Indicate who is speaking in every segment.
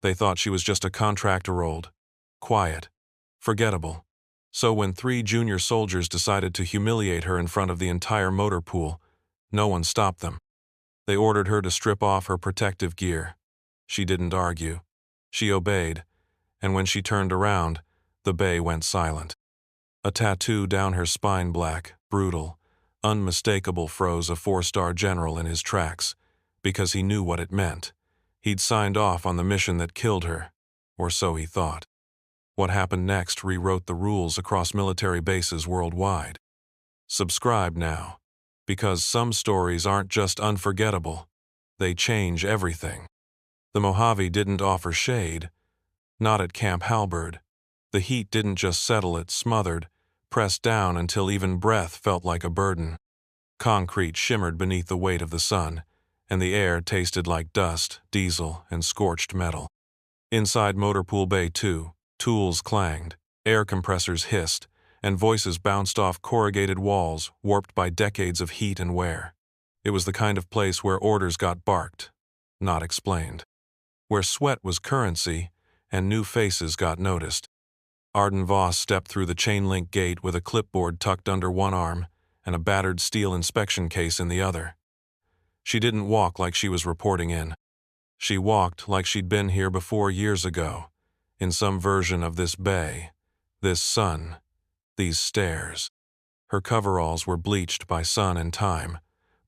Speaker 1: They thought she was just a contractor old, quiet, forgettable. So when 3 junior soldiers decided to humiliate her in front of the entire motor pool, no one stopped them. They ordered her to strip off her protective gear. She didn't argue. She obeyed, and when she turned around, the bay went silent. A tattoo down her spine, black, brutal, unmistakable, froze a 4-star general in his tracks, because he knew what it meant. He'd signed off on the mission that killed her, or so he thought. What happened next rewrote the rules across military bases worldwide. Subscribe now, because some stories aren't just unforgettable, they change everything. The Mojave didn't offer shade, not at Camp Halberd. The heat didn't just settle, it smothered, pressed down until even breath felt like a burden. Concrete shimmered beneath the weight of the sun, and the air tasted like dust, diesel, and scorched metal. Inside Motor Pool Bay 2, tools clanged, air compressors hissed, and voices bounced off corrugated walls warped by decades of heat and wear. It was the kind of place where orders got barked, not explained. Where sweat was currency, and new faces got noticed. Arden Voss stepped through the chain-link gate with a clipboard tucked under one arm and a battered steel inspection case in the other. She didn't walk like she was reporting in. She walked like she'd been here before years ago, in some version of this bay, this sun, these stairs. Her coveralls were bleached by sun and time,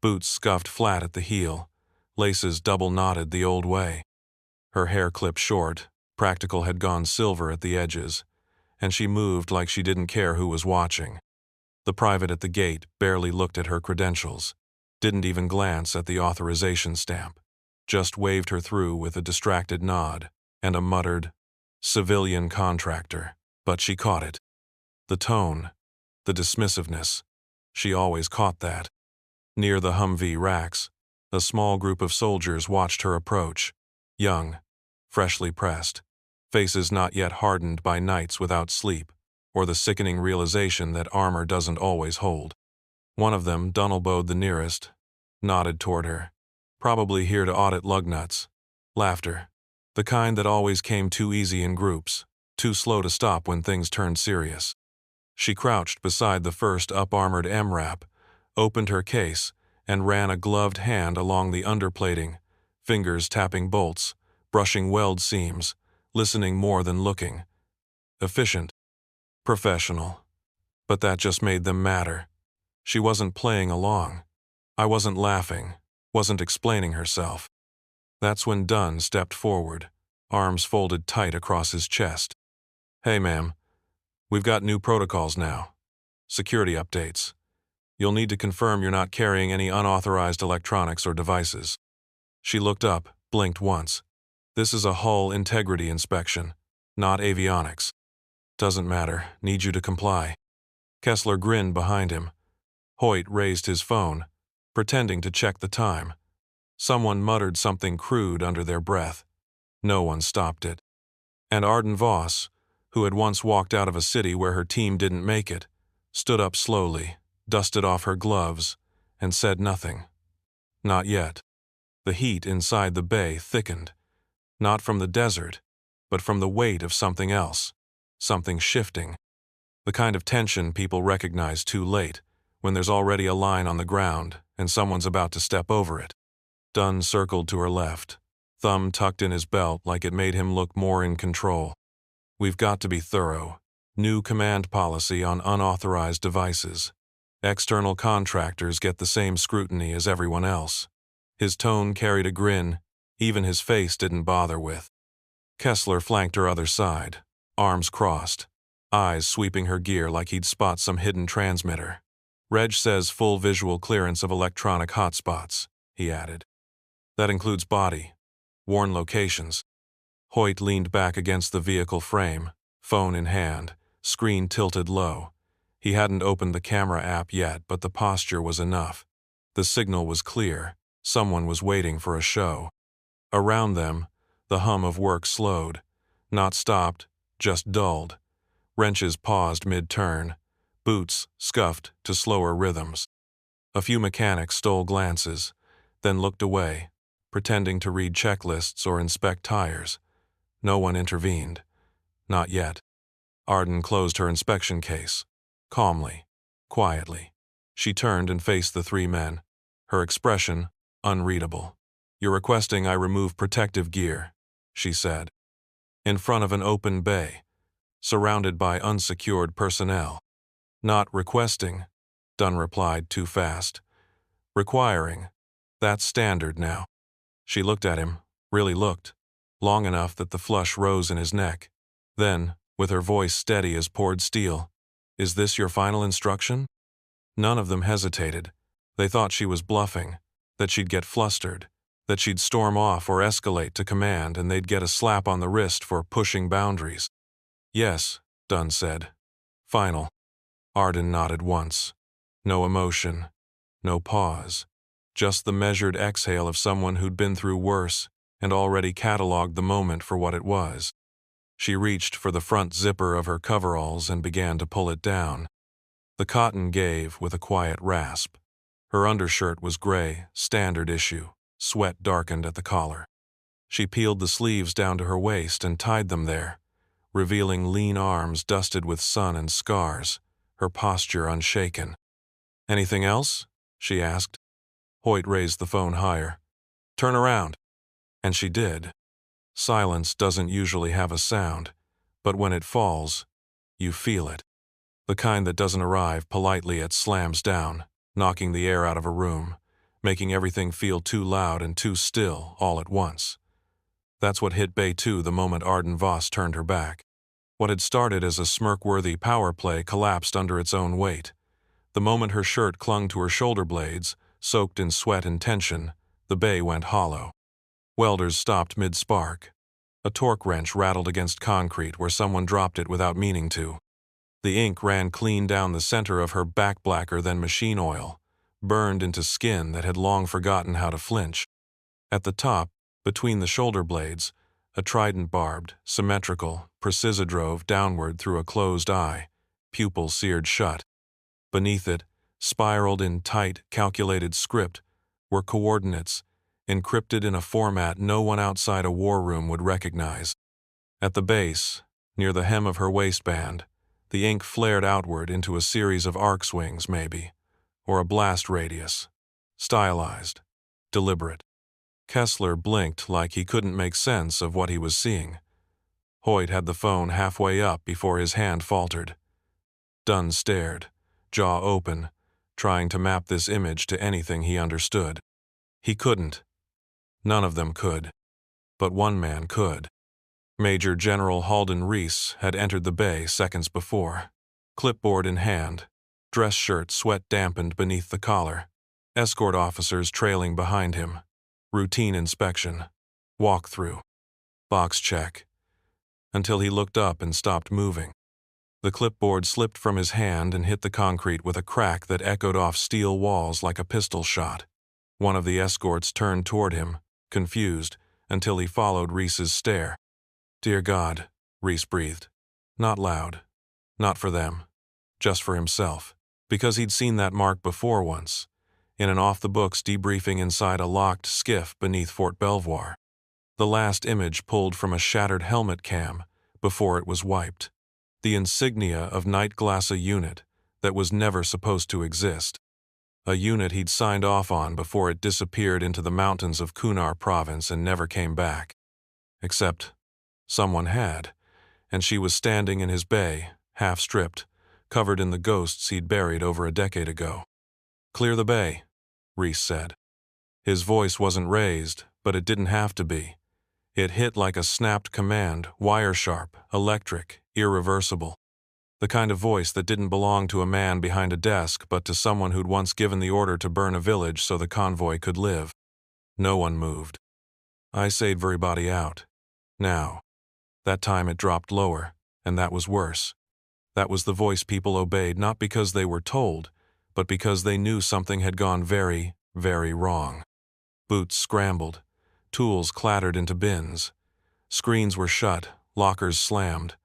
Speaker 1: boots scuffed flat at the heel, laces double-knotted the old way. Her hair clipped short, practical had gone silver at the edges, and she moved like she didn't care who was watching. The private at the gate barely looked at her credentials, didn't even glance at the authorization stamp, just waved her through with a distracted nod and a muttered, "Civilian contractor," but she caught it. The tone, the dismissiveness, she always caught that. Near the Humvee racks, a small group of soldiers watched her approach, young, freshly pressed, faces not yet hardened by nights without sleep, or the sickening realization that armor doesn't always hold. One of them, Dunnelbode the nearest, nodded toward her, probably here to audit lug nuts. Laughter, the kind that always came too easy in groups, too slow to stop when things turned serious. She crouched beside the first up-armored MRAP, opened her case, and ran a gloved hand along the underplating, fingers tapping bolts, brushing weld seams, listening more than looking. Efficient. Professional. But that just made them madder. She wasn't playing along. I wasn't laughing, wasn't explaining herself. That's when Dunn stepped forward, arms folded tight across his chest. "Hey, ma'am. We've got new protocols now. Security updates. You'll need to confirm you're not carrying any unauthorized electronics or devices." She looked up, blinked once. "This is a hull integrity inspection, not avionics." "Doesn't matter. Need you to comply." Kessler grinned behind him. Hoyt raised his phone, pretending to check the time. Someone muttered something crude under their breath. No one stopped it. And Arden Voss, who had once walked out of a city where her team didn't make it, stood up slowly, dusted off her gloves, and said nothing. Not yet. The heat inside the bay thickened, not from the desert, but from the weight of something else, something shifting. The kind of tension people recognize too late, when there's already a line on the ground and someone's about to step over it. Dunn circled to her left, thumb tucked in his belt like it made him look more in control. "We've got to be thorough. New command policy on unauthorized devices. External contractors get the same scrutiny as everyone else." His tone carried a grin, even his face didn't bother with. Kessler flanked her other side, arms crossed, eyes sweeping her gear like he'd spot some hidden transmitter. "Reg says full visual clearance of electronic hotspots," he added. "That includes body, worn locations." Hoyt leaned back against the vehicle frame, phone in hand, screen tilted low. He hadn't opened the camera app yet, but the posture was enough. The signal was clear. Someone was waiting for a show. Around them, the hum of work slowed. Not stopped, just dulled. Wrenches paused mid-turn. Boots scuffed to slower rhythms. A few mechanics stole glances, then looked away, pretending to read checklists or inspect tires. No one intervened. Not yet. Arden closed her inspection case. Calmly. Quietly. She turned and faced the three men. Her expression, unreadable. "You're requesting I remove protective gear," she said. In front of an open bay, surrounded by unsecured personnel. "Not requesting," Dunn replied too fast. "Requiring. That's standard now." She looked at him, really looked, long enough that the flush rose in his neck. Then, with her voice steady as poured steel, "Is this your final instruction?" None of them hesitated. They thought she was bluffing, that she'd get flustered, that she'd storm off or escalate to command and they'd get a slap on the wrist for pushing boundaries. "Yes," Dunn said. "Final." Arden nodded once. No emotion. No pause. Just the measured exhale of someone who'd been through worse and already cataloged the moment for what it was. She reached for the front zipper of her coveralls and began to pull it down. The cotton gave with a quiet rasp. Her undershirt was gray, standard issue. Sweat darkened at the collar. She peeled the sleeves down to her waist and tied them there, revealing lean arms dusted with sun and scars, her posture unshaken. "Anything else?" she asked. Hoyt raised the phone higher. "Turn around." And she did. Silence doesn't usually have a sound, but when it falls, you feel it. The kind that doesn't arrive politely, it slams down, knocking the air out of a room, making everything feel too loud and too still all at once. That's what hit Bay 2 the moment Arden Voss turned her back. What had started as a smirk-worthy power play collapsed under its own weight. The moment her shirt clung to her shoulder blades, soaked in sweat and tension, the bay went hollow. Welders stopped mid-spark. A torque wrench rattled against concrete where someone dropped it without meaning to. The ink ran clean down the center of her back, blacker than machine oil, burned into skin that had long forgotten how to flinch. At the top, between the shoulder blades, a trident barbed, symmetrical, precisa drove downward through a closed eye, pupil seared shut. Beneath it, spiraled in tight, calculated script, were coordinates, encrypted in a format no one outside a war room would recognize. At the base, near the hem of her waistband, the ink flared outward into a series of arc swings, maybe, or a blast radius. Stylized. Deliberate. Kessler blinked like he couldn't make sense of what he was seeing. Hoyt had the phone halfway up before his hand faltered. Dunn stared, jaw open, trying to map this image to anything he understood. He couldn't. None of them could. But one man could. Major General Halden Reese had entered the bay seconds before. Clipboard in hand, dress shirt sweat-dampened beneath the collar, escort officers trailing behind him. Routine inspection. Walk-through. Box check. Until he looked up and stopped moving. The clipboard slipped from his hand and hit the concrete with a crack that echoed off steel walls like a pistol shot. One of the escorts turned toward him, confused, until he followed Reese's stare. "Dear God," Reese breathed. Not loud. Not for them. Just for himself. Because he'd seen that mark before once, in an off-the-books debriefing inside a locked skiff beneath Fort Belvoir. The last image pulled from a shattered helmet cam before it was wiped. The insignia of Night Glassa unit that was never supposed to exist. A unit he'd signed off on before it disappeared into the mountains of Kunar province and never came back. Except someone had, and she was standing in his bay, half-stripped, covered in the ghosts he'd buried over a decade ago. "Clear the bay," Reese said. His voice wasn't raised, but it didn't have to be. It hit like a snapped command, wire-sharp, electric, irreversible. The kind of voice that didn't belong to a man behind a desk but to someone who'd once given the order to burn a village so the convoy could live. No one moved. "I saved everybody out. Now." That time it dropped lower, and that was worse. That was the voice people obeyed not because they were told, but because they knew something had gone very, very wrong. Boots scrambled. Tools clattered into bins. Screens were shut, lockers slammed.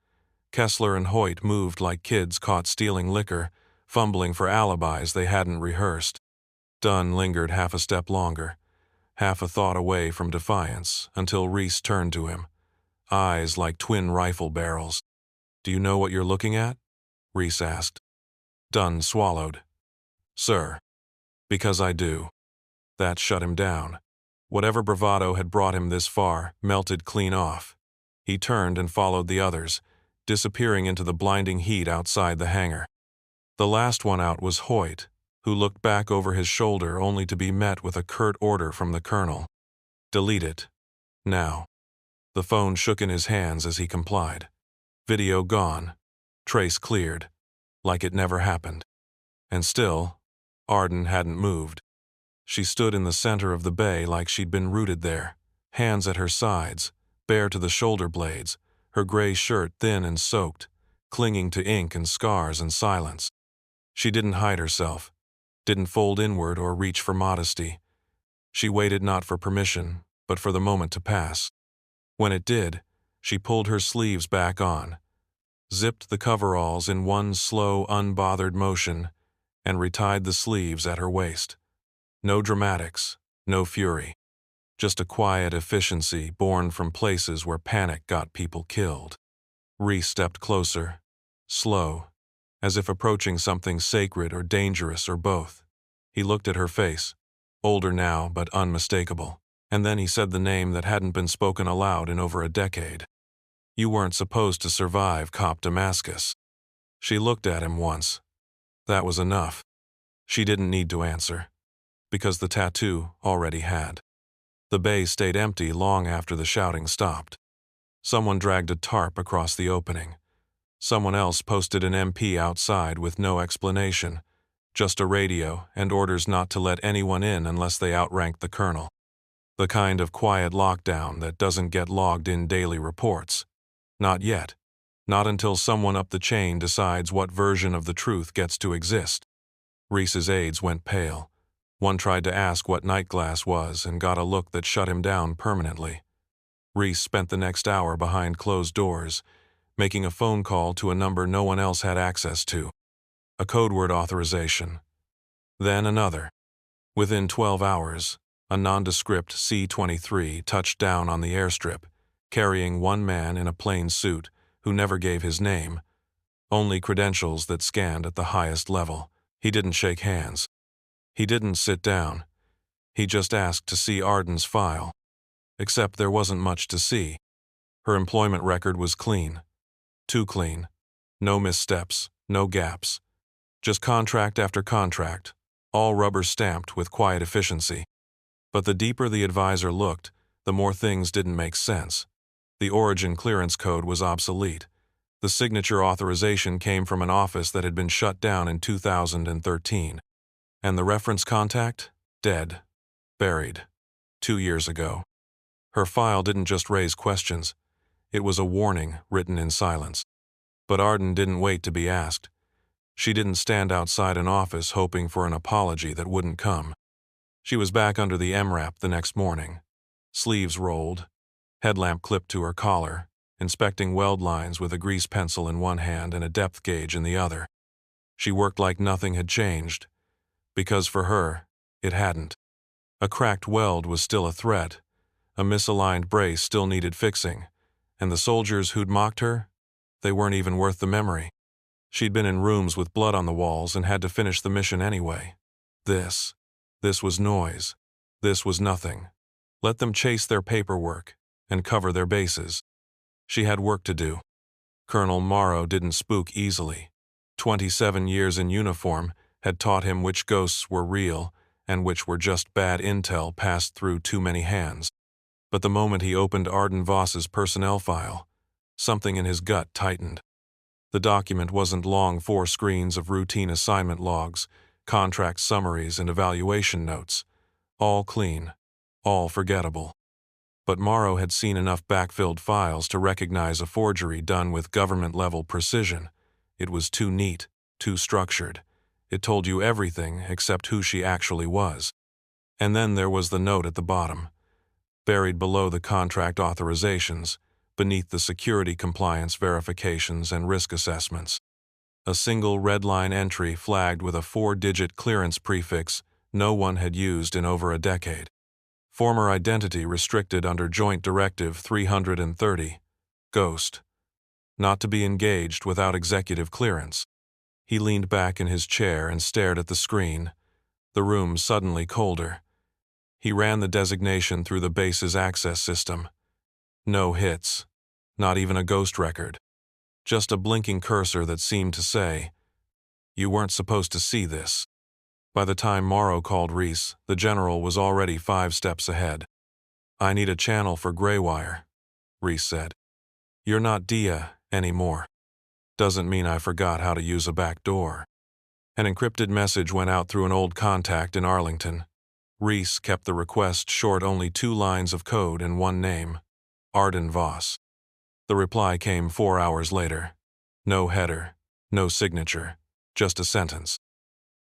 Speaker 1: Kessler and Hoyt moved like kids caught stealing liquor, fumbling for alibis they hadn't rehearsed. Dunn lingered half a step longer, half a thought away from defiance, until Reese turned to him. eyes like twin rifle barrels. "Do you know what you're looking at?" Reese asked. Dunn swallowed. "Sir." "Because I do." That shut him down. Whatever bravado had brought him this far melted clean off. He turned and followed the others, disappearing into the blinding heat outside the hangar. The last one out was Hoyt, who looked back over his shoulder only to be met with a curt order from the colonel. "Delete it. Now." The phone shook in his hands as he complied. Video gone. Trace cleared. Like it never happened. And still, Arden hadn't moved. She stood in the center of the bay like she'd been rooted there, hands at her sides, bare to the shoulder blades, her gray shirt thin and soaked, clinging to ink and scars and silence. She didn't hide herself, didn't fold inward or reach for modesty. She waited not for permission, but for the moment to pass. When it did, she pulled her sleeves back on, zipped the coveralls in one slow, unbothered motion, and retied the sleeves at her waist. No dramatics, no fury. Just a quiet efficiency born from places where panic got people killed. Reese stepped closer, slow, as if approaching something sacred or dangerous or both. He looked at her face, older now but unmistakable, and then he said the name that hadn't been spoken aloud in over a decade. "You weren't supposed to survive Cop Damascus." She looked at him once. That was enough. She didn't need to answer, because the tattoo already had. The bay stayed empty long after the shouting stopped. Someone dragged a tarp across the opening. Someone else posted an MP outside with no explanation, just a radio and orders not to let anyone in unless they outranked the colonel. The kind of quiet lockdown that doesn't get logged in daily reports. Not yet. Not until someone up the chain decides what version of the truth gets to exist. Reese's aides went pale. One tried to ask what Nightglass was and got a look that shut him down permanently. Reese spent the next hour behind closed doors, making a phone call to a number no one else had access to. A code word authorization. Then another. Within 12 hours, a nondescript C-23 touched down on the airstrip, carrying one man in a plain suit who never gave his name, only credentials that scanned at the highest level. He didn't shake hands. He didn't sit down. He just asked to see Arden's file. Except there wasn't much to see. Her employment record was clean. Too clean. No missteps, no gaps. Just contract after contract, all rubber-stamped with quiet efficiency. But the deeper the advisor looked, the more things didn't make sense. The origin clearance code was obsolete. The signature authorization came from an office that had been shut down in 2013. And the reference contact? Dead. Buried. 2 years ago. Her file didn't just raise questions. It was a warning written in silence. But Arden didn't wait to be asked. She didn't stand outside an office hoping for an apology that wouldn't come. She was back under the MRAP the next morning. Sleeves rolled, headlamp clipped to her collar, inspecting weld lines with a grease pencil in one hand and a depth gauge in the other. She worked like nothing had changed, because for her, it hadn't. A cracked weld was still a threat, a misaligned brace still needed fixing, and the soldiers who'd mocked her, they weren't even worth the memory. She'd been in rooms with blood on the walls and had to finish the mission anyway. This was noise. This was nothing. Let them chase their paperwork and cover their bases. She had work to do. Colonel Morrow didn't spook easily. 27 years in uniform had taught him which ghosts were real and which were just bad intel passed through too many hands. But the moment he opened Arden Voss's personnel file, something in his gut tightened. The document wasn't long 4 screens of routine assignment logs, contract summaries, and evaluation notes. All clean, all forgettable. But Morrow had seen enough backfilled files to recognize a forgery done with government-level precision. It was too neat, too structured. It told you everything except who she actually was. And then there was the note at the bottom, buried below the contract authorizations, beneath the security compliance verifications and risk assessments. A single red-line entry flagged with a 4-digit clearance prefix no one had used in over a decade. Former identity restricted under Joint Directive 330, Ghost. Not to be engaged without executive clearance. He leaned back in his chair and stared at the screen, the room suddenly colder. He ran the designation through the base's access system. No hits. Not even a ghost record. Just a blinking cursor that seemed to say, "You weren't supposed to see this." By the time Morrow called Reese, the general was already 5 steps ahead. "I need a channel for Greywire," Reese said. "You're not Dia anymore. Doesn't mean I forgot how to use a back door." An encrypted message went out through an old contact in Arlington. Reese kept the request short, only 2 lines of code and 1 name, Arden Voss. The reply came 4 hours later. No header, no signature, just a sentence.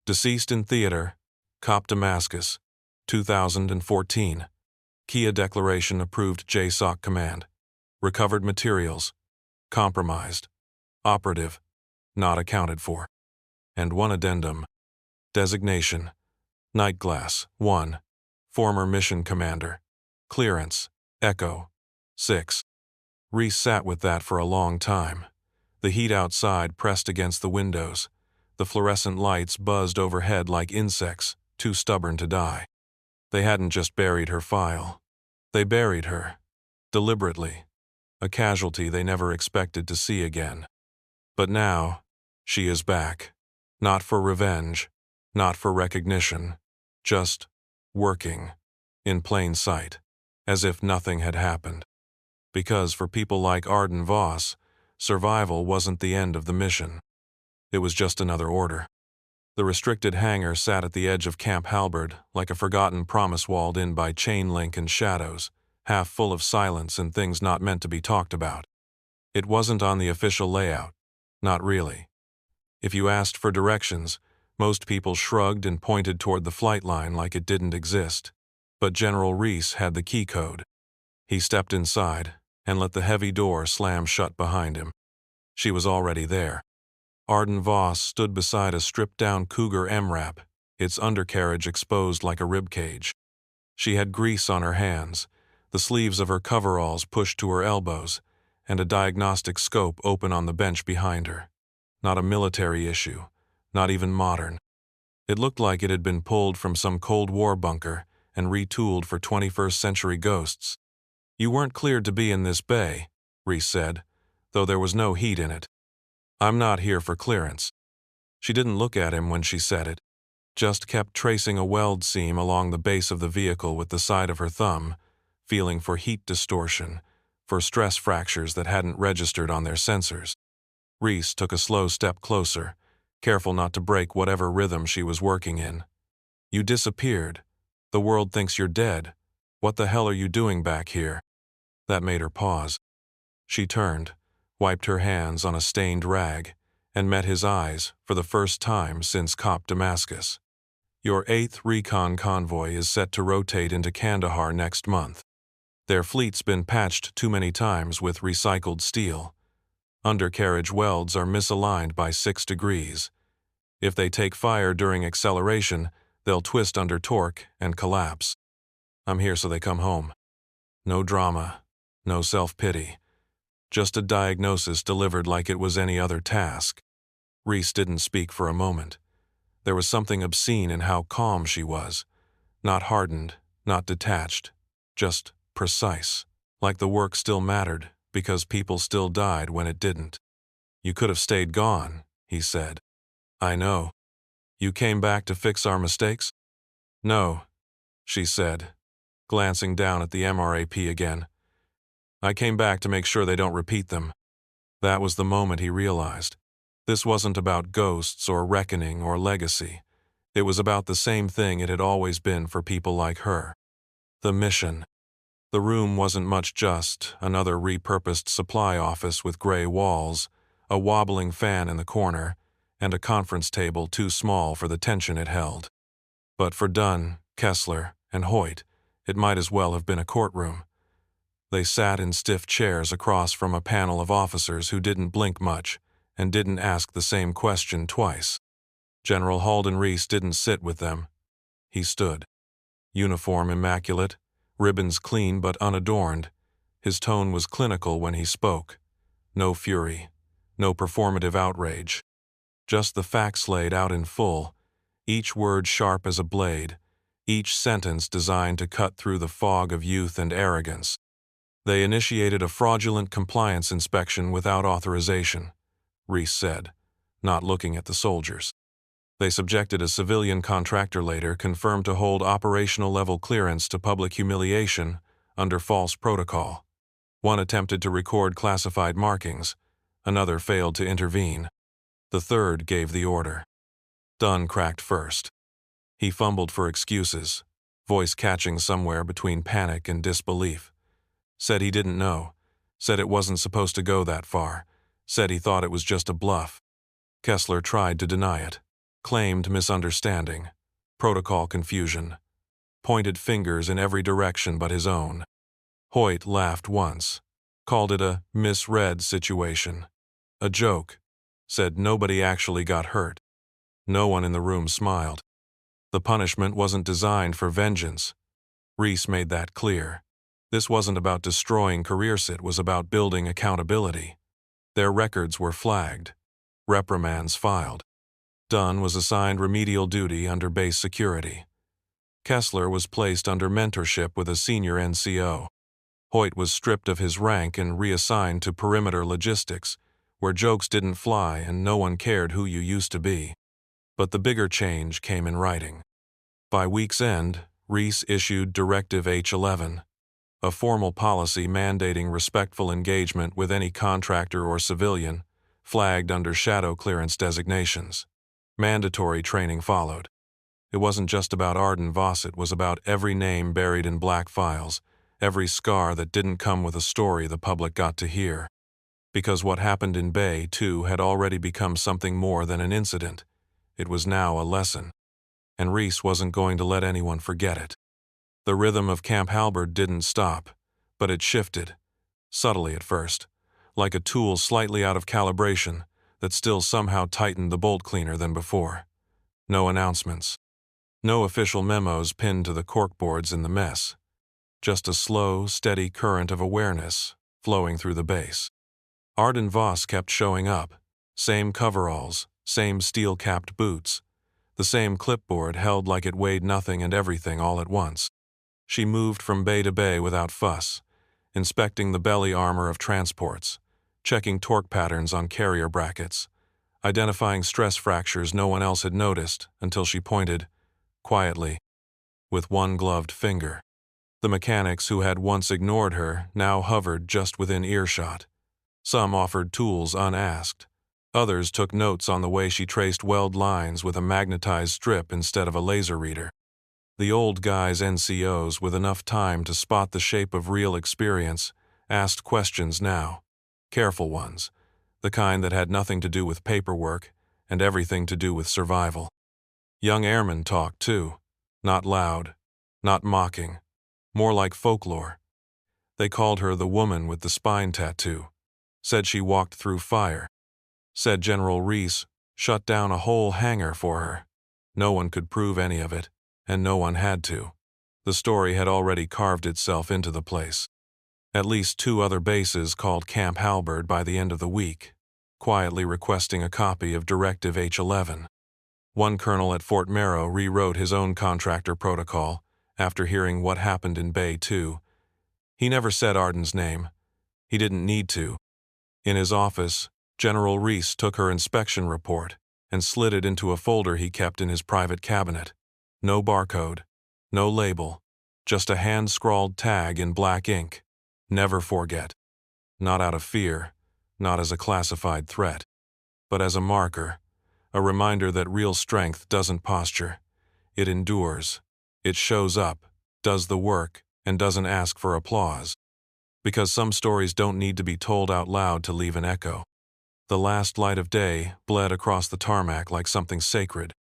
Speaker 1: Deceased in theater, Cop Damascus, 2014. Kia declaration approved JSOC command. Recovered materials, compromised. Operative, not accounted for. And 1 addendum. Designation, Nightglass, 1. Former mission commander. Clearance, Echo, 6. Reese sat with that for a long time. The heat outside pressed against the windows. The fluorescent lights buzzed overhead like insects, too stubborn to die. They hadn't just buried her file. They buried her. Deliberately. A casualty they never expected to see again. But now, she is back. Not for revenge. Not for recognition. Just working. In plain sight. As if nothing had happened. Because for people like Arden Voss, survival wasn't the end of the mission. It was just another order. The restricted hangar sat at the edge of Camp Halberd like a forgotten promise walled in by chain link and shadows, half full of silence and things not meant to be talked about. It wasn't on the official layout. Not really. If you asked for directions, most people shrugged and pointed toward the flight line like it didn't exist. But General Reese had the key code. He stepped inside and let the heavy door slam shut behind him. She was already there. Arden Voss stood beside a stripped-down Cougar MRAP, its undercarriage exposed like a ribcage. She had grease on her hands, the sleeves of her coveralls pushed to her elbows, and a diagnostic scope open on the bench behind her. Not a military issue, not even modern. It looked like it had been pulled from some Cold War bunker and retooled for 21st century ghosts. "You weren't cleared to be in this bay," Reese said, though there was no heat in it. "I'm not here for clearance." She didn't look at him when she said it, just kept tracing a weld seam along the base of the vehicle with the side of her thumb, feeling for heat distortion, for stress fractures that hadn't registered on their sensors. Reese took a slow step closer, careful not to break whatever rhythm she was working in. "You disappeared. The world thinks you're dead. What the hell are you doing back here?" That made her pause. She turned, wiped her hands on a stained rag, and met his eyes for the first time since Cop Damascus. "Your 8th Recon convoy is set to rotate into Kandahar next month. Their fleet's been patched too many times with recycled steel. Undercarriage welds are misaligned by 6 degrees. If they take fire during acceleration, they'll twist under torque and collapse. I'm here so they come home. No drama, no self-pity. Just a diagnosis delivered like it was any other task." Reese didn't speak for a moment. There was something obscene in how calm she was. Not hardened, not detached, just precise. Like the work still mattered, because people still died when it didn't. "You could have stayed gone," he said. "I know. You came back to fix our mistakes?" "No," she said, glancing down at the MRAP again. "I came back to make sure they don't repeat them." That was the moment he realized. This wasn't about ghosts or reckoning or legacy. It was about the same thing it had always been for people like her. The mission. The room wasn't much, just another repurposed supply office with gray walls, a wobbling fan in the corner, and a conference table too small for the tension it held. But for Dunn, Kessler, and Hoyt, it might as well have been a courtroom. They sat in stiff chairs across from a panel of officers who didn't blink much and didn't ask the same question twice. General Halden Reese didn't sit with them. He stood. Uniform immaculate, ribbons clean but unadorned, His tone was clinical when he spoke. No fury, no performative outrage. Just the facts laid out in full, each word sharp as a blade, each sentence designed to cut through the fog of youth and arrogance. They initiated a fraudulent compliance inspection without authorization, Reese said, not looking at the soldiers. They subjected a civilian contractor later confirmed to hold operational-level clearance to public humiliation under false protocol. One attempted to record classified markings, another failed to intervene. The third gave the order. Dunn cracked first. He fumbled for excuses, voice catching somewhere between panic and disbelief. Said he didn't know, said it wasn't supposed to go that far, said he thought it was just a bluff. Kessler tried to deny it, claimed misunderstanding, protocol confusion, pointed fingers in every direction but his own. Hoyt laughed once, called it a misread situation. A joke, said nobody actually got hurt. No one in the room smiled. The punishment wasn't designed for vengeance. Reese made that clear. This wasn't about destroying CareerSit, it was about building accountability. Their records were flagged, reprimands filed. Dunn was assigned remedial duty under base security. Kessler was placed under mentorship with a senior NCO. Hoyt was stripped of his rank and reassigned to perimeter logistics, where jokes didn't fly and no one cared who you used to be. But the bigger change came in writing. By week's end, Reese issued Directive H-11, a formal policy mandating respectful engagement with any contractor or civilian, flagged under shadow clearance designations. Mandatory training followed. It wasn't just about Arden Voss, it was about every name buried in black files, every scar that didn't come with a story the public got to hear. Because what happened in Bay 2 had already become something more than an incident. It was now a lesson. And Reese wasn't going to let anyone forget it. The rhythm of Camp Halberd didn't stop, but it shifted, subtly at first, like a tool slightly out of calibration that still somehow tightened the bolt cleaner than before. No announcements. No official memos pinned to the corkboards in the mess. Just a slow, steady current of awareness flowing through the base. Arden Voss kept showing up. Same coveralls, same steel-capped boots, the same clipboard held like it weighed nothing and everything all at once. She moved from bay to bay without fuss, inspecting the belly armor of transports, checking torque patterns on carrier brackets, identifying stress fractures no one else had noticed until she pointed, quietly, with one gloved finger. The mechanics who had once ignored her now hovered just within earshot. Some offered tools unasked. Others took notes on the way she traced weld lines with a magnetized strip instead of a laser reader. The old guys NCOs with enough time to spot the shape of real experience asked questions now. Careful ones, the kind that had nothing to do with paperwork and everything to do with survival. Young airmen talked too, not loud, not mocking, more like folklore. They called her the woman with the spine tattoo, said she walked through fire, said General Reese shut down a whole hangar for her. No one could prove any of it, and no one had to. The story had already carved itself into the place. At least 2 other bases called Camp Halberd by the end of the week, quietly requesting a copy of Directive H-11. One colonel at Fort Merrow rewrote his own contractor protocol after hearing what happened in Bay 2. He never said Arden's name. He didn't need to. In his office, General Reese took her inspection report and slid it into a folder he kept in his private cabinet. No barcode, no label, just a hand-scrawled tag in black ink. Never forget. Not out of fear, not as a classified threat, but as a marker, a reminder that real strength doesn't posture. It endures. It shows up, does the work, and doesn't ask for applause. Because some stories don't need to be told out loud to leave an echo. The last light of day bled across the tarmac like something sacred.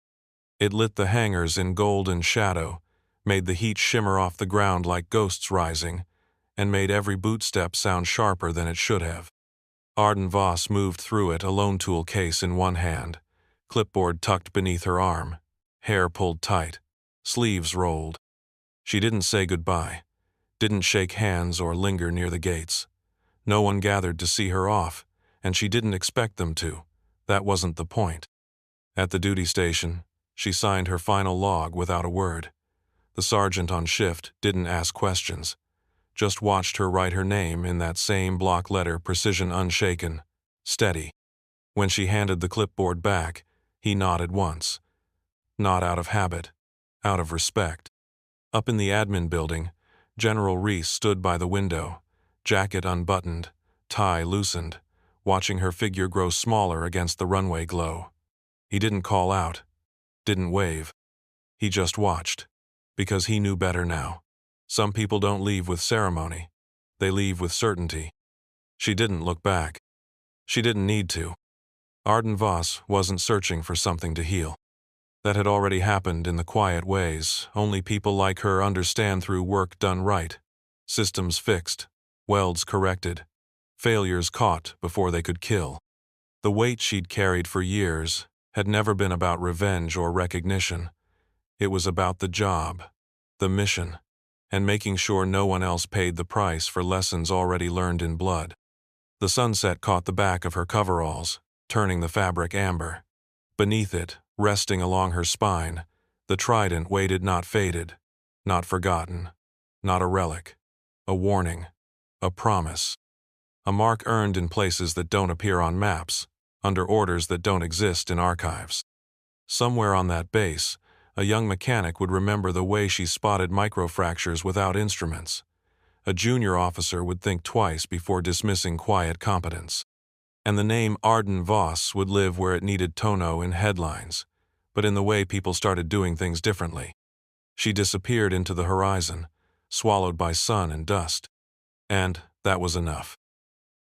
Speaker 1: It lit the hangars in golden shadow, made the heat shimmer off the ground like ghosts rising, and made every boot step sound sharper than it should have. Arden Voss moved through it, a lone tool case in one hand, clipboard tucked beneath her arm, hair pulled tight, sleeves rolled. She didn't say goodbye, didn't shake hands or linger near the gates. No one gathered to see her off, and she didn't expect them to. That wasn't the point. At the duty station, she signed her final log without a word. The sergeant on shift didn't ask questions, just watched her write her name in that same block letter, precision unshaken, steady. When she handed the clipboard back, he nodded once. Not out of habit, out of respect. Up in the admin building, General Reese stood by the window, jacket unbuttoned, tie loosened, watching her figure grow smaller against the runway glow. He didn't call out, didn't wave. He just watched, because he knew better now. Some people don't leave with ceremony. They leave with certainty. She didn't look back. She didn't need to. Arden Voss wasn't searching for something to heal. That had already happened in the quiet ways only people like her understand, through work done right. Systems fixed, welds corrected, failures caught before they could kill. The weight she'd carried for years had never been about revenge or recognition. It was about the job, the mission, and making sure no one else paid the price for lessons already learned in blood. The sunset caught the back of her coveralls, turning the fabric amber. Beneath it, resting along her spine, the trident waited, not faded, not forgotten, not a relic. A warning, a promise. A mark earned in places that don't appear on maps, under orders that don't exist in archives. Somewhere on that base, a young mechanic would remember the way she spotted microfractures without instruments. A junior officer would think twice before dismissing quiet competence. And the name Arden Voss would live where it needed tono in headlines, but in the way people started doing things differently. She disappeared into the horizon, swallowed by sun and dust. And that was enough.